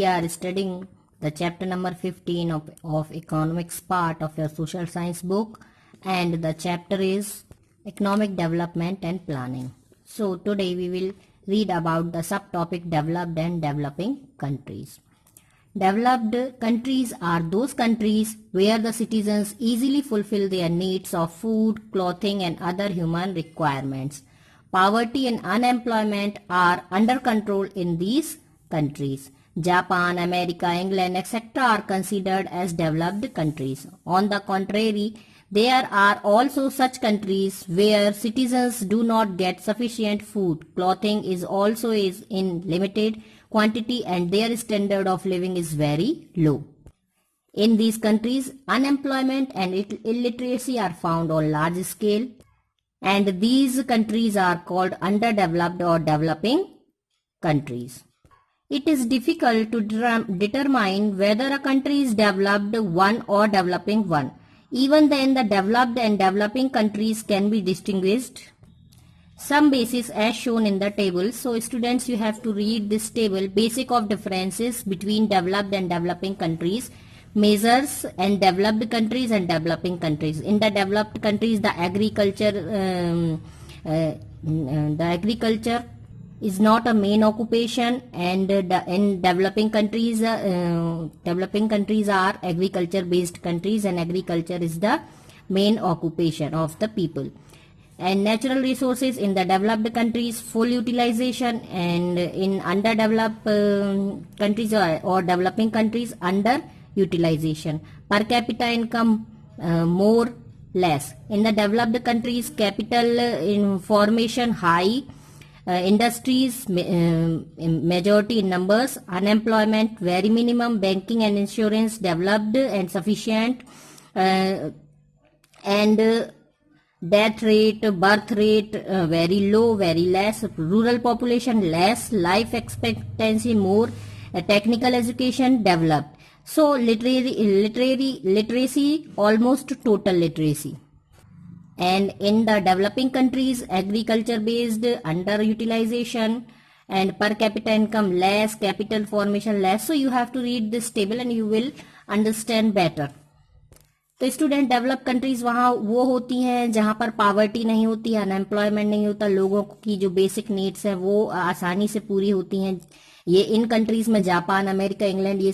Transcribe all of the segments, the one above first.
we are studying the chapter number 15 of economics part of your social science book, and the chapter is economic development and planning. So today we will read about the subtopic developed and developing countries. Developed countries are those countries where the citizens easily fulfill their needs of food, clothing and other human requirements. Poverty and unemployment are under control in these countries. Japan, America, England, etc. are considered as developed countries. On the contrary, there are also such countries where citizens do not get sufficient food. Clothing is also in limited quantity and their standard of living is very low. In these countries, unemployment and illiteracy are found on large scale, and these countries are called underdeveloped or developing countries. It is difficult to determine whether a country is developed one or developing one. Even then, the developed and developing countries can be distinguished some basis as shown in the table. So students, you have to read this table, basic of differences between developed and developing countries, measures and developed countries and developing countries. In the developed countries, the agriculture is not a main occupation, and in developing countries are agriculture based countries, and agriculture is the main occupation of the people. And natural resources in the developed countries full utilization, and in underdeveloped countries or developing countries under utilization. Per capita income more less. In the developed countries, capital in formation high, industries majority in numbers, unemployment very minimum, banking and insurance developed and sufficient, and death rate, birth rate very low, very less, rural population less, life expectancy more, technical education developed. So literacy almost total literacy. And in the developing countries, agriculture based, underutilization, and per capita income less, capital formation less. So you have to read this table and you will understand better. तो student develop countries वहाँ वो होती हैं जहाँ पर poverty नहीं होती है, अनएम्प्लॉयमेंट नहीं होता, लोगों की जो बेसिक नीड्स हैं वो आसानी से पूरी होती हैं. ये इन कंट्रीज में जापान, अमेरिका, इंग्लैंड ये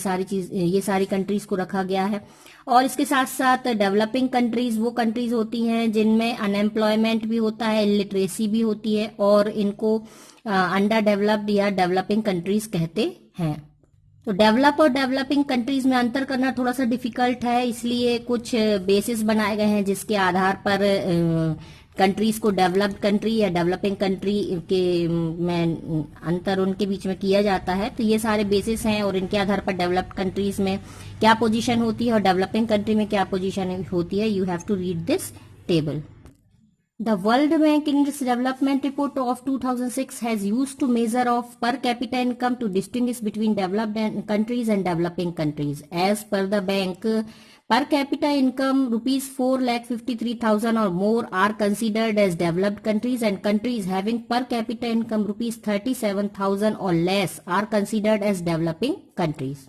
सारी कंट्रीज को रखा गया है. और इसके साथ साथ डेवलपिंग कंट्रीज वो कंट्रीज होती हैं जिनमें अनएम्प्लॉयमेंट भी होता है, इलिटरेसी भी होती है, और इनको अंडर डेवलप्ड या डेवलपिंग कंट्रीज कहते हैं. तो डेवलप और डेवलपिंग कंट्रीज में अंतर करना थोड़ा सा डिफिकल्ट है, इसलिए कुछ बेसिस बनाए गए हैं जिसके आधार पर कंट्रीज को डेवलप्ड कंट्री या डेवलपिंग कंट्री के में अंतर उनके बीच में किया जाता है. तो ये सारे बेसिस हैं और इनके आधार पर डेवलप्ड कंट्रीज में क्या पोजीशन होती है और डेवलपिंग कंट्री में क्या पोजीशन होती है. You have to read this table. The World Bank in its development report of 2006 has used to measure of per capita income to distinguish between developed countries and developing countries. As per the bank, per capita income rupees 4,53,000 or more are considered as developed countries, and countries having per capita income rupees 37,000 or less are considered as developing countries.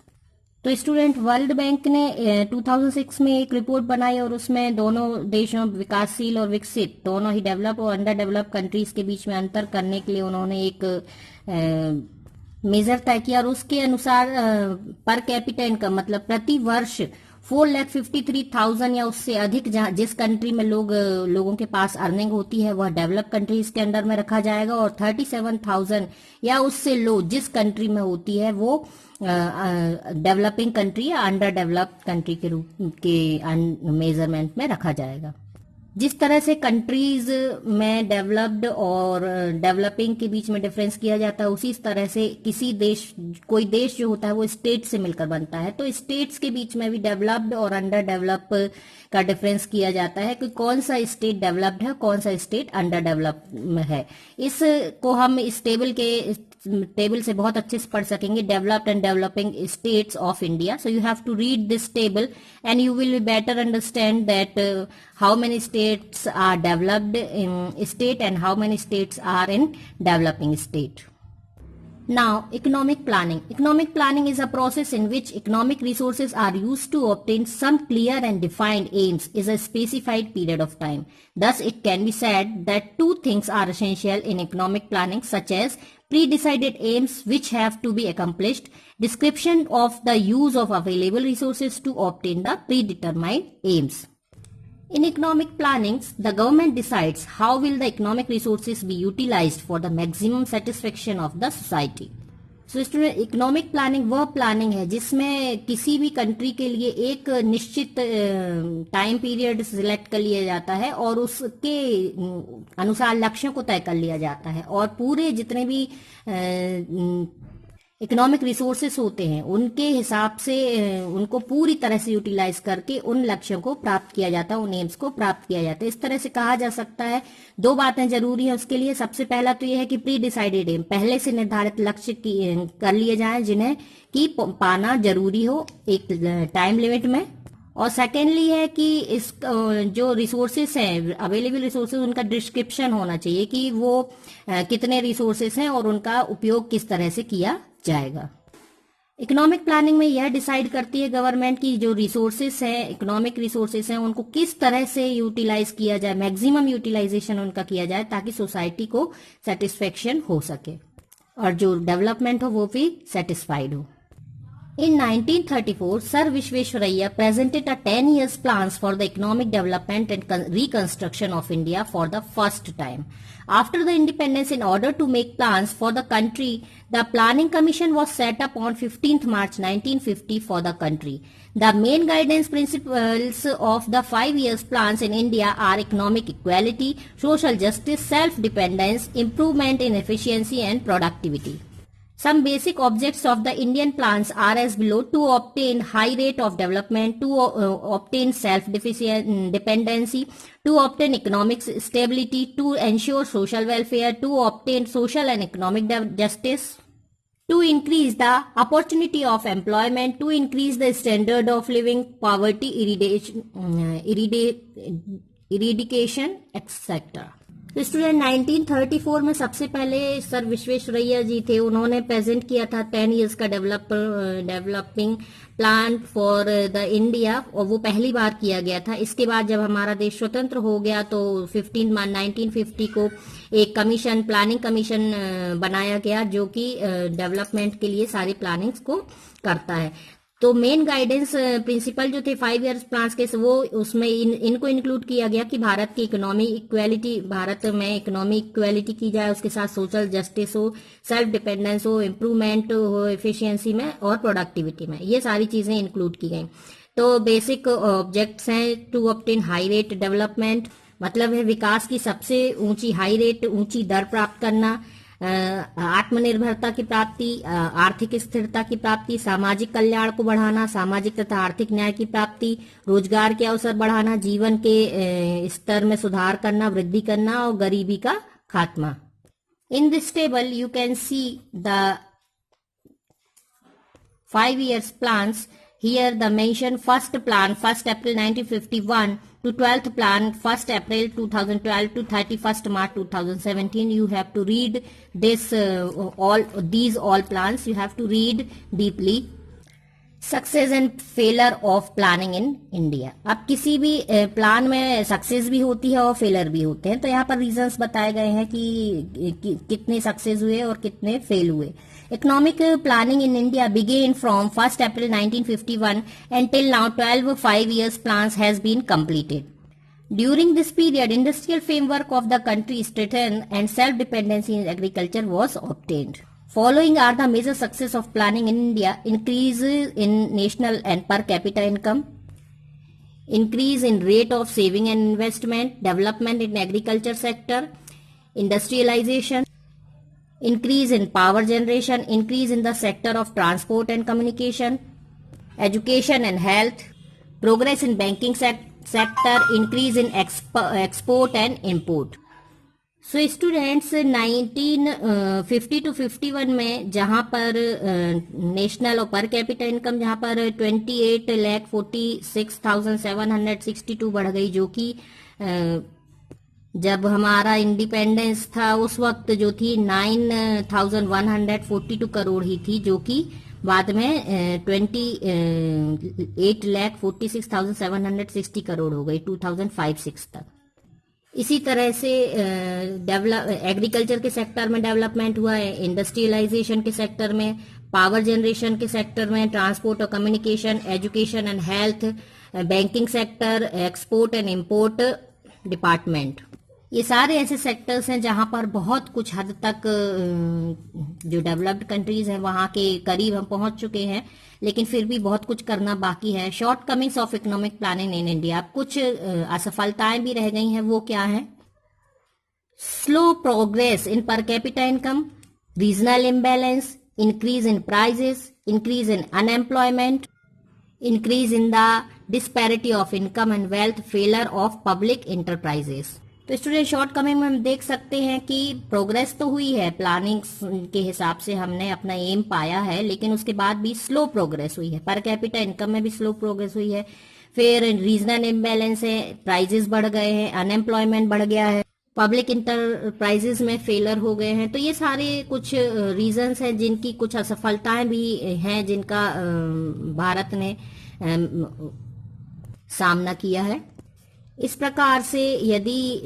तो student, world bank ने 2006 में एक report बनाई और उसमें दोनों देशों, विकासशील और विकसित, दोनों ही डेवलप और अंडर डेवलप कंट्रीज के बीच में अंतर करने के लिए उन्होंने एक मेजर तय किया, और उसके अनुसार पर कैपिटा इनकम मतलब प्रति वर्ष 4,53,000 या उससे अधिक जिस कंट्री में लोगों के पास अर्निंग होती है वह डेवलप कंट्रीज के अंडर में रखा जाएगा, और 37,000 या उससे लो जिस कंट्री में होती है वो डेवलपिंग कंट्री या अंडर डेवलप्ड कंट्री के रूप के मेजरमेंट में रखा जाएगा. जिस तरह से कंट्रीज में डेवलप्ड और डेवलपिंग के बीच में डिफरेंस किया जाता है, उसी तरह से कोई देश जो होता है वो स्टेट से मिलकर बनता है. तो स्टेट्स के बीच में भी डेवलप्ड और अंडर डेवलप का डिफरेंस किया जाता है कि कौन सा स्टेट डेवलप्ड है, कौन सा स्टेट अंडर डेवलप्ड है. इसको हम इस टेबल से बहुत अच्छे से पढ़ सकेंगे, developed and developing states of India. So you have to read this table and you will better understand that how many states are developed in state and how many states are in developing state. Now, economic planning. Economic planning is a process in which economic resources are used to obtain some clear and defined aims in a specified period of time. Thus, it can be said that two things are essential in economic planning, such as pre-decided aims which have to be accomplished, description of the use of available resources to obtain the predetermined aims. In economic planning, the government decides how will the economic resources be utilized for the maximum satisfaction of the society. So student economic planning वह planning है जिसमें किसी भी country के लिए एक निश्चित time period select कर लिया जाता है और उसके अनुसार लक्ष्यों को तय कर लिया जाता है और पूरे जितने भी इकोनॉमिक रिसोर्सेस होते हैं उनके हिसाब से उनको पूरी तरह से यूटिलाइज करके उन लक्ष्यों को प्राप्त किया जाता है, उन एम्स को प्राप्त किया जाता है। इस तरह से कहा जा सकता है दो बातें जरूरी है उसके लिए। सबसे पहला तो यह है कि प्री डिसाइडेड एम, पहले से निर्धारित लक्ष्य कर लिए जाएं जिन्हें कि पाना जरूरी हो एक टाइम लिमिट में। और सेकेंडली है कि इस जो रिसोर्सेस हैं अवेलेबल रिसोर्सेस उनका डिस्क्रिप्शन होना चाहिए कि वो कितने रिसोर्सेस हैं और उनका उपयोग किस तरह से किया जाएगा। इकोनॉमिक प्लानिंग में यह डिसाइड करती है गवर्नमेंट की जो रिसोर्सेस हैं इकोनॉमिक रिसोर्सेस हैं उनको किस तरह से यूटिलाइज किया जाए, मैक्सिमम यूटिलाइजेशन उनका किया जाए ताकि सोसाइटी को सेटिस्फेक्शन हो सके और जो डेवलपमेंट हो वो भी सेटिस्फाइड हो। In 1934, Sir Visvesvaraya presented a 10 years plans for the economic development and reconstruction of India for the first time. After the independence, in order to make plans for the country, the Planning Commission was set up on 15th March 1950 for the country. The main guidance principles of the 5 years plans in India are economic equality, social justice, self-dependence, improvement in efficiency and productivity. Some basic objects of the Indian plans are as below: to obtain high rate of development, to obtain self-dependency, to obtain economic stability, to ensure social welfare, to obtain social and economic justice, to increase the opportunity of employment, to increase the standard of living, poverty eradication, etc. तो student 1934 में सबसे पहले sir Visvesvaraya जी थे, उन्होंने present किया था 10 years का developing plan for the India और वो पहली बार किया गया था। इसके बाद जब हमारा देश स्वतंत्र हो गया तो 15 मार्च 1950 को एक कमीशन प्लानिंग कमीशन बनाया गया जो कि डेवलपमेंट के लिए सारी प्लानिंग्स को करता है। तो मेन गाइडेंस प्रिंसिपल जो थे 5 इयर्स प्लान्स के वो उसमें इनको इंक्लूड किया गया कि भारत की इकोनॉमी इक्वेलिटी, भारत में इकोनॉमी इक्वेलिटी की जाए, उसके साथ सोशल जस्टिस हो, सेल्फ डिपेंडेंस हो, इम्प्रूवमेंट हो एफिशिएंसी में और प्रोडक्टिविटी में, ये सारी चीजें इंक्लूड की गई। तो बेसिक ऑब्जेक्ट्स हैं to obtain high rate development, मतलब है विकास की सबसे ऊंची हाई रेट ऊंची दर प्राप्त करना, आत्मनिर्भरता की प्राप्ति, आर्थिक स्थिरता की प्राप्ति, सामाजिक कल्याण को बढ़ाना, सामाजिक तथा आर्थिक न्याय की प्राप्ति, रोजगार के अवसर बढ़ाना, जीवन के स्तर में सुधार करना, वृद्धि करना और गरीबी का खात्मा। In this table you can see the 5 years plans. Here the mention first plan 1st April 1951 to 12th plan 1st April 2012 to 31st March 2017. You have to read this all plans. You have to read deeply. Success and failure of planning in India. अब किसी भी plan में success भी होती है और failure भी होते हैं, तो यहाँ पर रीजंस बताए गए हैं कि कितने सक्सेस हुए और कितने फेल हुए। Economic planning in India began from 1st April 1951 and till now 12 5 years plans has been completed. During this period, industrial framework of the country strengthened and self-dependency in agriculture was obtained. Following are the major success of planning in India: increase in national and per capita income, increase in rate of saving and investment, development in agriculture sector, industrialization, increase in power generation, increase in the sector of transport and communication, education and health, progress in banking sector, increase in export and import. So students 1950 to 51 में जहां पर national और पर capita income जहां पर 28,46,762 बढ़ गई, जो कि जब हमारा इंडिपेंडेंस था उस वक्त जो थी 9,142 करोड़ ही थी, जो कि बाद में 28,46,760 करोड़ हो गई 2005-6 तक। इसी तरह से एग्रीकल्चर के सेक्टर में डेवलपमेंट हुआ है, इंडस्ट्रियलाइजेशन के सेक्टर में, पावर जनरेशन के सेक्टर में, ट्रांसपोर्ट और communication, education and health, banking sector, export and import department. ये सारे ऐसे सेक्टर्स हैं जहां पर बहुत कुछ हद तक जो डेवलप्ड कंट्रीज हैं वहां के करीब हम पहुंच चुके हैं, लेकिन फिर भी बहुत कुछ करना बाकी है। Shortcomings of economic planning in India, कुछ असफलताएं भी रह गई हैं, वो क्या है? Slow progress in per capita income, regional imbalance, increase in prices, increase in unemployment, increase in the disparity of income and wealth, failure of public enterprises. तो स्टूडेंट शॉर्ट कमिंग में हम देख सकते हैं कि प्रोग्रेस तो हुई है, प्लानिंग के हिसाब से हमने अपना एम पाया है, लेकिन उसके बाद भी स्लो प्रोग्रेस हुई है। पर कैपिटा इनकम में भी स्लो प्रोग्रेस हुई है, फिर रीजनल इम्बैलेंस है, प्राइजेस बढ़ गए हैं, अनएम्प्लॉयमेंट बढ़ गया है, पब्लिक इंटरप्राइजेस में फेलर हो गए हैं। तो ये सारे कुछ रीजंस हैं जिनकी कुछ असफलताएं भी हैं, जिनका भारत ने सामना किया है। इस प्रकार से यदि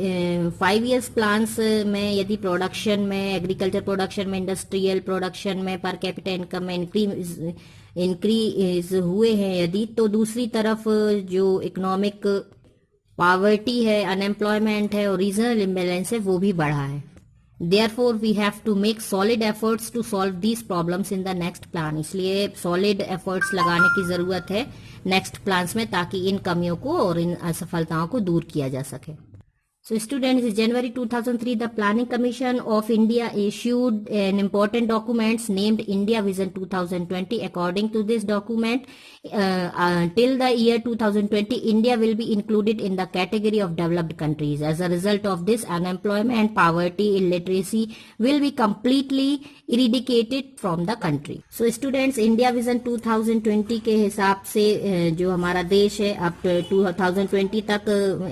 5 इयर्स प्लान्स में यदि प्रोडक्शन में, एग्रीकल्चर प्रोडक्शन में, इंडस्ट्रियल प्रोडक्शन में, पर कैपिटा इनकम में इंक्रीज हुए हैं यदि, तो दूसरी तरफ जो इकोनॉमिक पॉवर्टी है, अनएम्प्लॉयमेंट है और रीजनल इम्बैलेंस है वो भी बढ़ा है। Therefore, we have to make solid efforts to solve these problems in the next plan. इसलिए solid efforts लगाने की जरूरत है नेक्स्ट प्लान्स में, ताकि इन कमियों को और इन असफलताओं को दूर किया जा सके। So students, in January 2003, the Planning Commission of India issued an important document named India Vision 2020. According to this document, till the year 2020, India will be included in the category of developed countries. As a result of this, unemployment, poverty, illiteracy will be completely eradicated from the country. So students, India Vision 2020 के हिसाब से जो हमारा देश है अब 2020 तक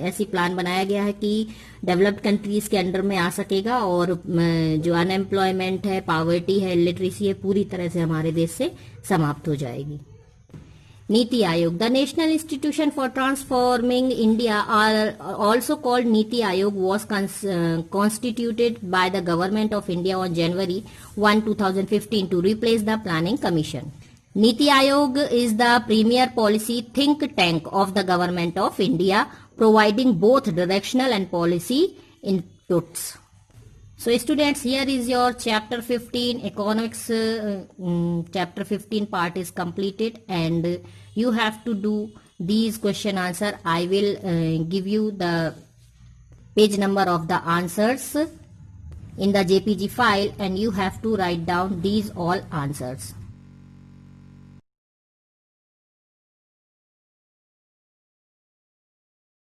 ऐसी प्लान बनाया गया है कि डेवलप्ड कंट्रीज के अंडर में आ सकेगा, और जो अनएम्प्लॉयमेंट है, पावर्टी है, लिटरेसी है, पूरी तरह से हमारे देश से समाप्त हो जाएगी। NITI Aayog, the national institution for transforming India, also called NITI Aayog, was constituted by the government of India on January 1, 2015 to replace the planning commission. Niti Aayog is the premier policy think tank of the government of India, providing both directional and policy inputs. So students, here is your chapter 15 economics, chapter 15 part is completed, and you have to do these question answer. I will give you the page number of the answers in the JPG file, and you have to write down these all answers.